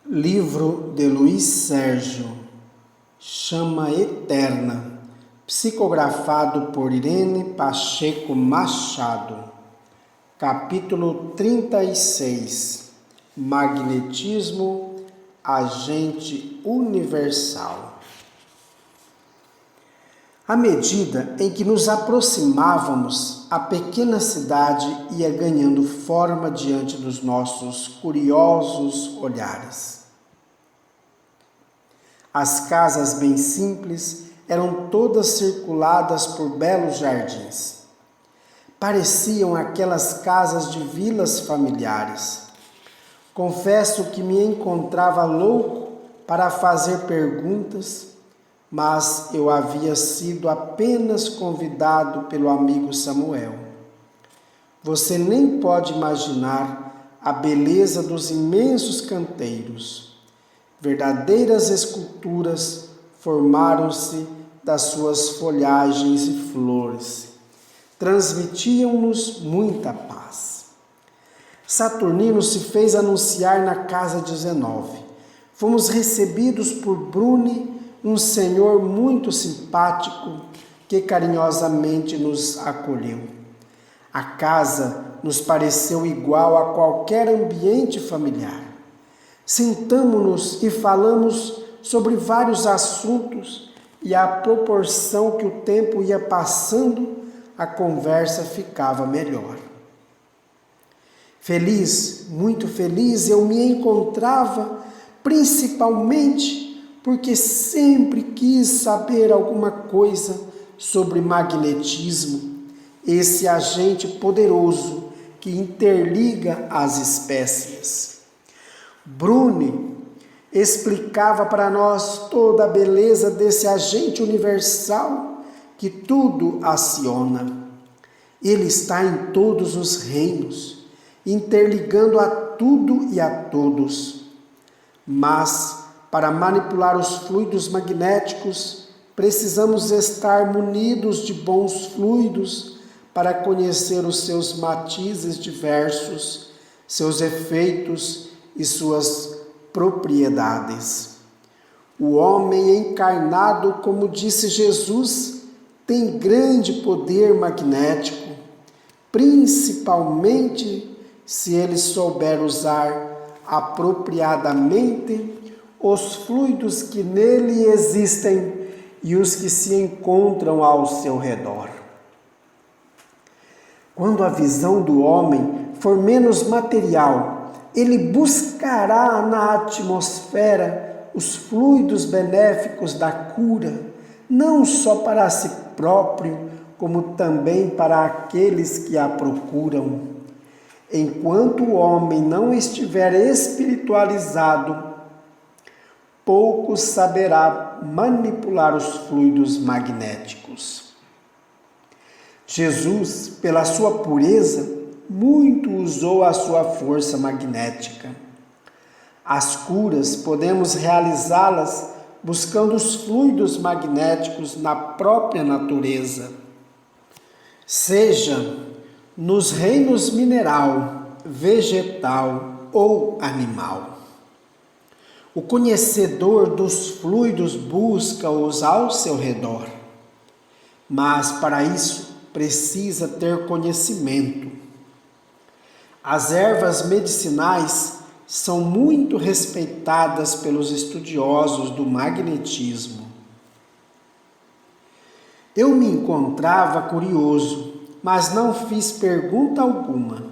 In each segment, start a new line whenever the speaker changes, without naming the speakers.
Livro de Luiz Sérgio, Chama Eterna, psicografado por Irene Pacheco Machado. Capítulo 36. Magnetismo, agente universal. À medida em que nos aproximávamos, a pequena cidade ia ganhando forma diante dos nossos curiosos olhares. As casas bem simples eram todas circuladas por belos jardins. Pareciam aquelas casas de vilas familiares. Confesso que me encontrava louco para fazer perguntas, mas eu havia sido apenas convidado pelo amigo Samuel. Você nem pode imaginar a beleza dos imensos canteiros. Verdadeiras esculturas formaram-se das suas folhagens e flores. Transmitiam-nos muita paz. Saturnino se fez anunciar na casa 19. Fomos recebidos por Bruni, um senhor muito simpático que carinhosamente nos acolheu. A casa nos pareceu igual a qualquer ambiente familiar. Sentamo-nos e falamos sobre vários assuntos e, à proporção que o tempo ia passando, a conversa ficava melhor. Feliz, muito feliz, eu me encontrava, principalmente porque sempre quis saber alguma coisa sobre magnetismo, esse agente poderoso que interliga as espécies. Bruni explicava para nós toda a beleza desse agente universal que tudo aciona. Ele está em todos os reinos, interligando a tudo e a todos. Mas, para manipular os fluidos magnéticos, precisamos estar munidos de bons fluidos para conhecer os seus matizes diversos, seus efeitos e suas propriedades. O homem encarnado, como disse Jesus, tem grande poder magnético, principalmente se ele souber usar apropriadamente os fluidos que nele existem e os que se encontram ao seu redor. Quando a visão do homem for menos material, ele buscará na atmosfera os fluidos benéficos da cura, não só para si próprio, como também para aqueles que a procuram. Enquanto o homem não estiver espiritualizado, pouco saberá manipular os fluidos magnéticos. Jesus, pela sua pureza, muito usou a sua força magnética. As curas podemos realizá-las buscando os fluidos magnéticos na própria natureza, seja nos reinos mineral, vegetal ou animal. O conhecedor dos fluidos busca-os ao seu redor, mas para isso precisa ter conhecimento. As ervas medicinais são muito respeitadas pelos estudiosos do magnetismo. Eu me encontrava curioso, mas não fiz pergunta alguma.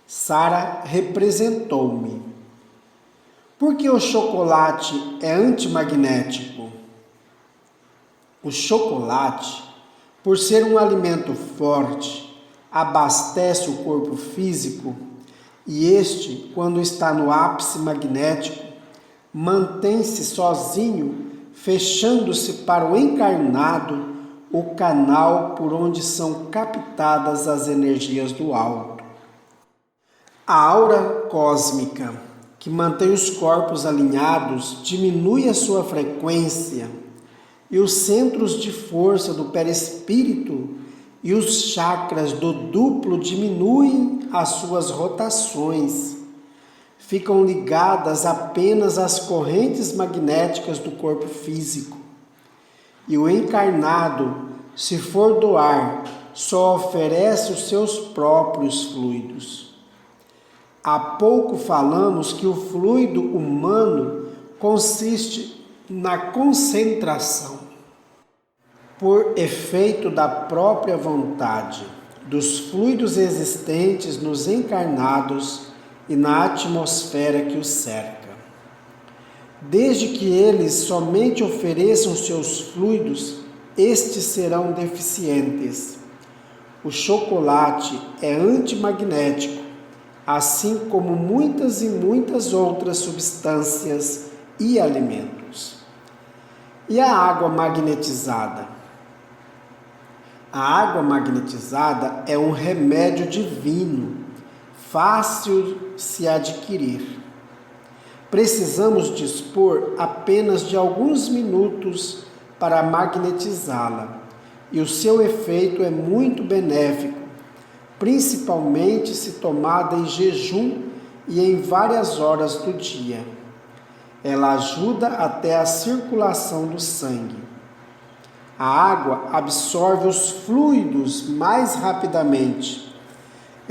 Sara representou-me. Por que o chocolate é antimagnético? O chocolate, por ser um alimento forte, abastece o corpo físico e este, quando está no ápice magnético, mantém-se sozinho, fechando-se para o encarnado o canal por onde são captadas as energias do alto. A aura cósmica, que mantém os corpos alinhados, diminui a sua frequência e os centros de força do perispírito e os chakras do duplo diminuem as suas rotações, ficam ligadas apenas às correntes magnéticas do corpo físico. E o encarnado, se for doar, só oferece os seus próprios fluidos. Há pouco falamos que o fluido humano consiste na concentração, por efeito da própria vontade, dos fluidos existentes nos encarnados e na atmosfera que os cerca. Desde que eles somente ofereçam seus fluidos, estes serão deficientes. O chocolate é antimagnético, assim como muitas e muitas outras substâncias e alimentos. E a água magnetizada? A água magnetizada é um remédio divino, fácil se adquirir. Precisamos dispor apenas de alguns minutos para magnetizá-la, e o seu efeito é muito benéfico, principalmente se tomada em jejum e em várias horas do dia. Ela ajuda até a circulação do sangue. A água absorve os fluidos mais rapidamente.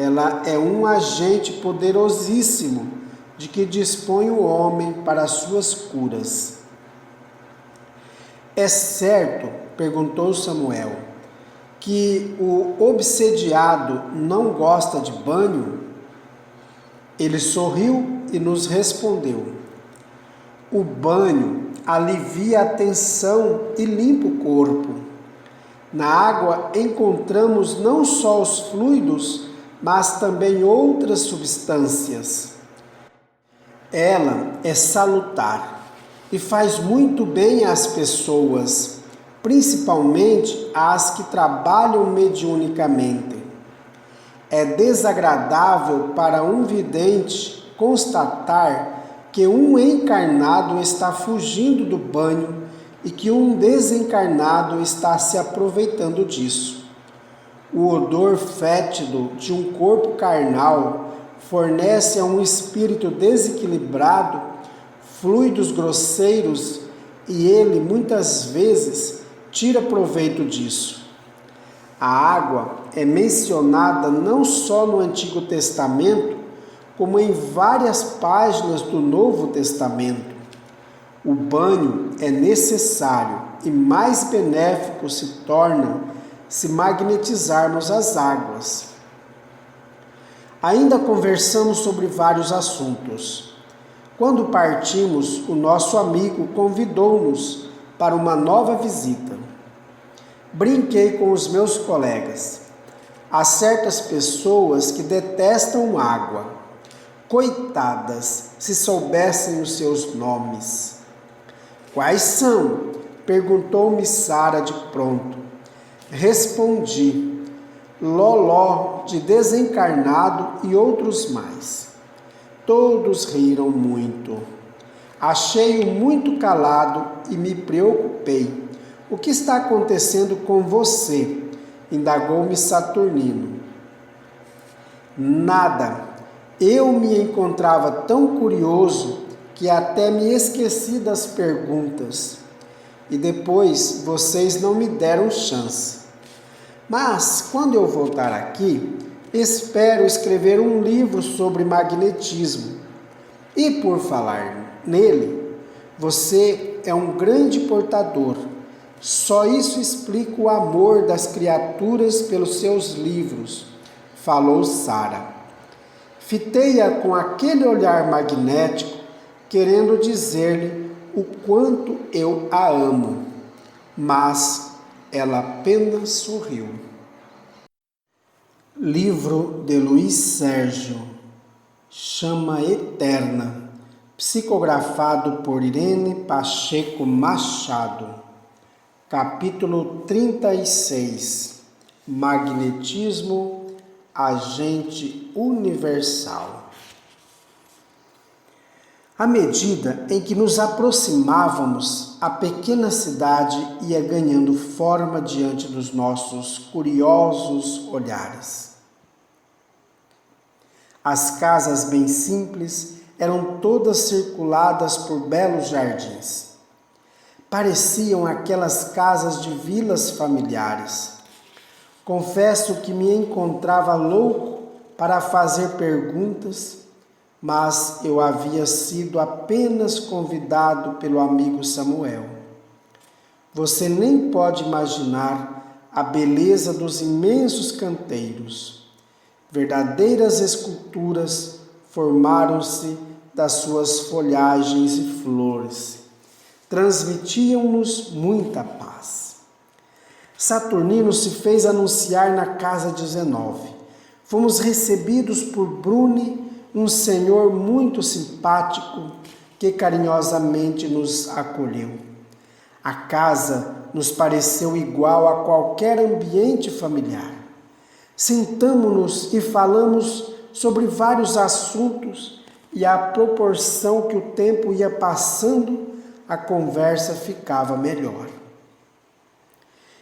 Ela é um agente poderosíssimo de que dispõe o homem para as suas curas. É certo, perguntou Samuel, que o obsediado não gosta de banho? Ele sorriu e nos respondeu: o banho alivia a tensão e limpa o corpo. Na água encontramos não só os fluidos, mas também outras substâncias. Ela é salutar e faz muito bem às pessoas, principalmente às que trabalham mediunicamente. É desagradável para um vidente constatar que um encarnado está fugindo do banho e que um desencarnado está se aproveitando disso. O odor fétido de um corpo carnal fornece a um espírito desequilibrado fluidos grosseiros e ele, muitas vezes, tira proveito disso. A água é mencionada não só no Antigo Testamento, como em várias páginas do Novo Testamento. O banho é necessário e mais benéfico se torna se magnetizarmos as águas. Ainda conversamos sobre vários assuntos. Quando partimos, o nosso amigo convidou-nos para uma nova visita. Brinquei com os meus colegas. Há certas pessoas que detestam água. Coitadas, se soubessem os seus nomes. Quais são? Perguntou-me Sara de pronto. Respondi: Loló, de desencarnado e outros mais. Todos riram muito. Achei-o muito calado e me preocupei. O que está acontecendo com você? Indagou-me Saturnino. Nada. Eu me encontrava tão curioso que até me esqueci das perguntas. E depois vocês não me deram chance. Mas, quando eu voltar aqui, espero escrever um livro sobre magnetismo. E por falar nele, você é um grande portador. Só isso explica o amor das criaturas pelos seus livros, falou Sara. Fitei-a com aquele olhar magnético, querendo dizer-lhe o quanto eu a amo, mas ela apenas sorriu. Livro de Luiz Sérgio, Chama Eterna, psicografado por Irene Pacheco Machado. Capítulo 36. Magnetismo, agente universal. À medida em que nos aproximávamos, a pequena cidade ia ganhando forma diante dos nossos curiosos olhares. As casas bem simples eram todas circuladas por belos jardins. Pareciam aquelas casas de vilas familiares. Confesso que me encontrava louco para fazer perguntas, mas eu havia sido apenas convidado pelo amigo Samuel. Você nem pode imaginar a beleza dos imensos canteiros. Verdadeiras esculturas formaram-se das suas folhagens e flores. Transmitiam-nos muita paz. Saturnino se fez anunciar na casa 19. Fomos recebidos por Bruni, um senhor muito simpático que carinhosamente nos acolheu. A casa nos pareceu igual a qualquer ambiente familiar. Sentamo-nos e falamos sobre vários assuntos e, à proporção que o tempo ia passando, a conversa ficava melhor.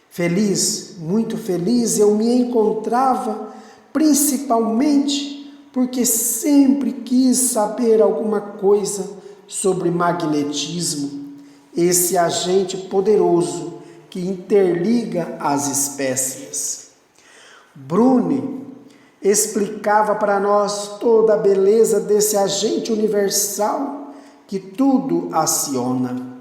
Feliz, muito feliz, eu me encontrava, principalmente porque sempre quis saber alguma coisa sobre magnetismo, esse agente poderoso que interliga as espécies. Bruni explicava para nós toda a beleza desse agente universal que tudo aciona.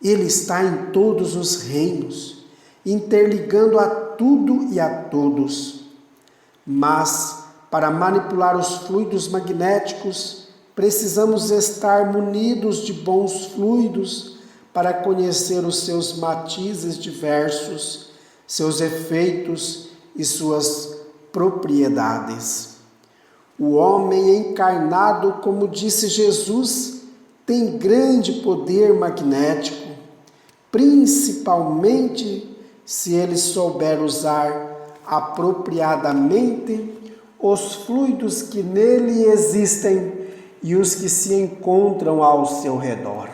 Ele está em todos os reinos, interligando a tudo e a todos. Mas, para manipular os fluidos magnéticos, precisamos estar munidos de bons fluidos para conhecer os seus matizes diversos, seus efeitos e suas propriedades. O homem encarnado, como disse Jesus, tem grande poder magnético, principalmente se ele souber usar apropriadamente os fluidos que nele existem e os que se encontram ao seu redor.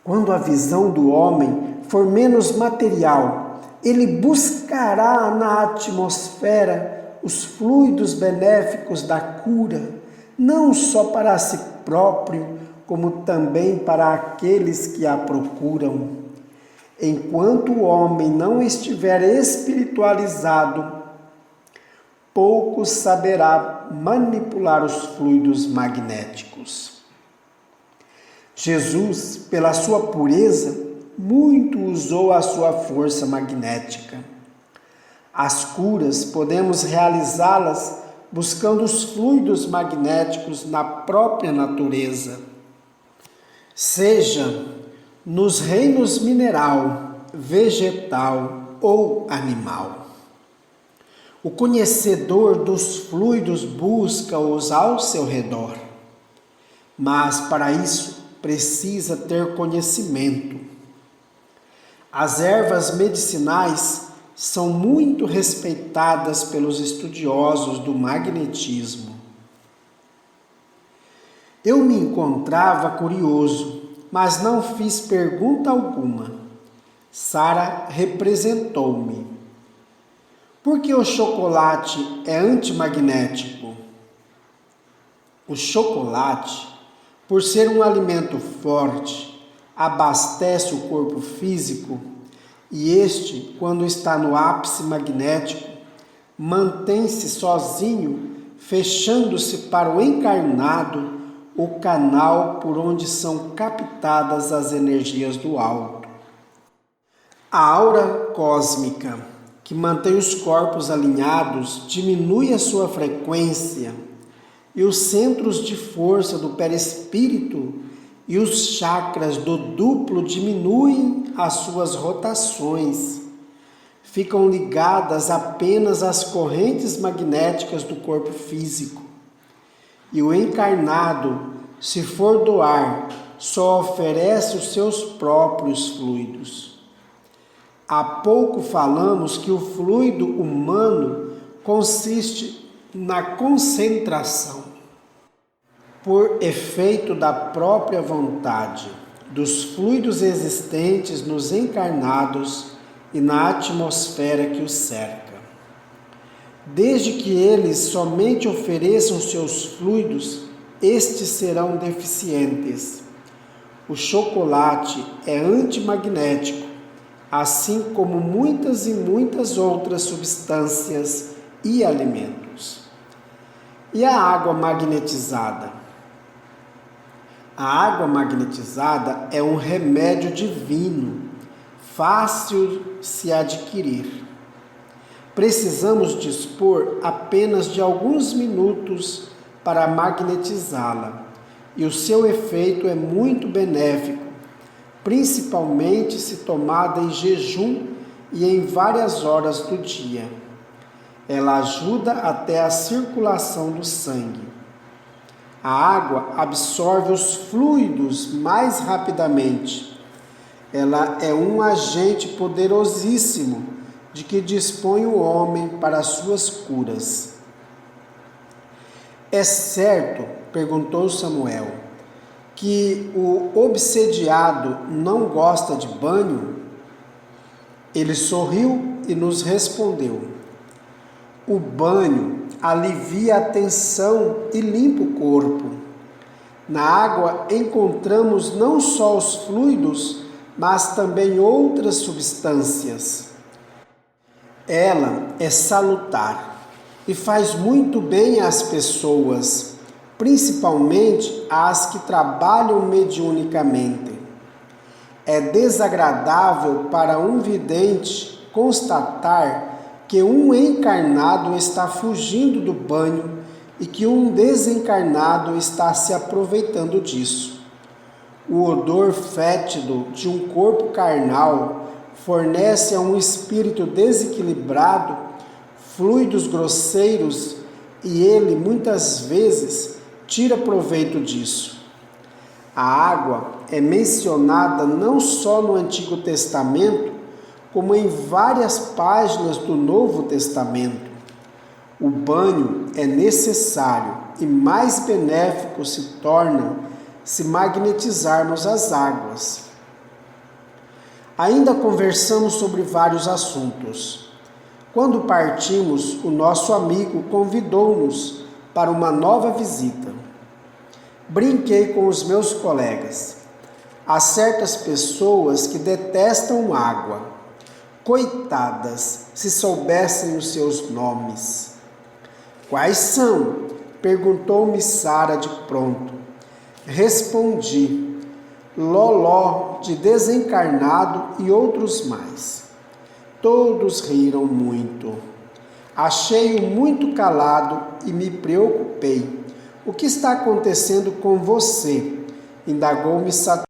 Quando a visão do homem for menos material, ele buscará na atmosfera os fluidos benéficos da cura, não só para si próprio, como também para aqueles que a procuram. Enquanto o homem não estiver espiritualizado, pouco saberá manipular os fluidos magnéticos. Jesus, pela sua pureza, muito usou a sua força magnética. As curas podemos realizá-las buscando os fluidos magnéticos na própria natureza, seja nos reinos mineral, vegetal ou animal. O conhecedor dos fluidos busca-os ao seu redor, mas para isso precisa ter conhecimento. As ervas medicinais são muito respeitadas pelos estudiosos do magnetismo. Eu me encontrava curioso, mas não fiz pergunta alguma. Sara representou-me. Por que o chocolate é antimagnético? O chocolate, por ser um alimento forte, abastece o corpo físico e este, quando está no ápice magnético, mantém-se sozinho, fechando-se para o encarnado o canal por onde são captadas as energias do alto. A aura cósmica, que mantém os corpos alinhados, diminui a sua frequência e os centros de força do perispírito e os chakras do duplo diminuem as suas rotações. Ficam ligadas apenas às correntes magnéticas do corpo físico. E o encarnado, se for doar, só oferece os seus próprios fluidos. Há pouco falamos que o fluido humano consiste na concentração, por efeito da própria vontade, dos fluidos existentes nos encarnados e na atmosfera que os cerca. Desde que eles somente ofereçam seus fluidos, estes serão deficientes. O chocolate é antimagnético, assim como muitas e muitas outras substâncias e alimentos. E a água magnetizada? A água magnetizada é um remédio divino, fácil se adquirir. Precisamos dispor apenas de alguns minutos para magnetizá-la, e o seu efeito é muito benéfico, principalmente se tomada em jejum e em várias horas do dia. Ela ajuda até a circulação do sangue. A água absorve os fluidos mais rapidamente. Ela é um agente poderosíssimo de que dispõe o homem para as suas curas. É certo, perguntou Samuel, que o obsediado não gosta de banho? Ele sorriu e nos respondeu: o banho alivia a tensão e limpa o corpo. Na água encontramos não só os fluidos, mas também outras substâncias. Ela é salutar e faz muito bem às pessoas, principalmente às que trabalham mediunicamente. É desagradável para um vidente constatar que um encarnado está fugindo do banho e que um desencarnado está se aproveitando disso. O odor fétido de um corpo carnal fornece a um espírito desequilibrado fluidos grosseiros e ele, muitas vezes, tira proveito disso. A água é mencionada não só no Antigo Testamento, como em várias páginas do Novo Testamento. O banho é necessário e mais benéfico se torna se magnetizarmos as águas. Ainda conversamos sobre vários assuntos. Quando partimos, o nosso amigo convidou-nos para uma nova visita. Brinquei com os meus colegas. Há certas pessoas que detestam água. Coitadas, se soubessem os seus nomes. Quais são? Perguntou-me Sara de pronto. Respondi: Loló, de desencarnado e outros mais. Todos riram muito. Achei-o muito calado e me preocupei. O que está acontecendo com você? Indagou-me Saturno.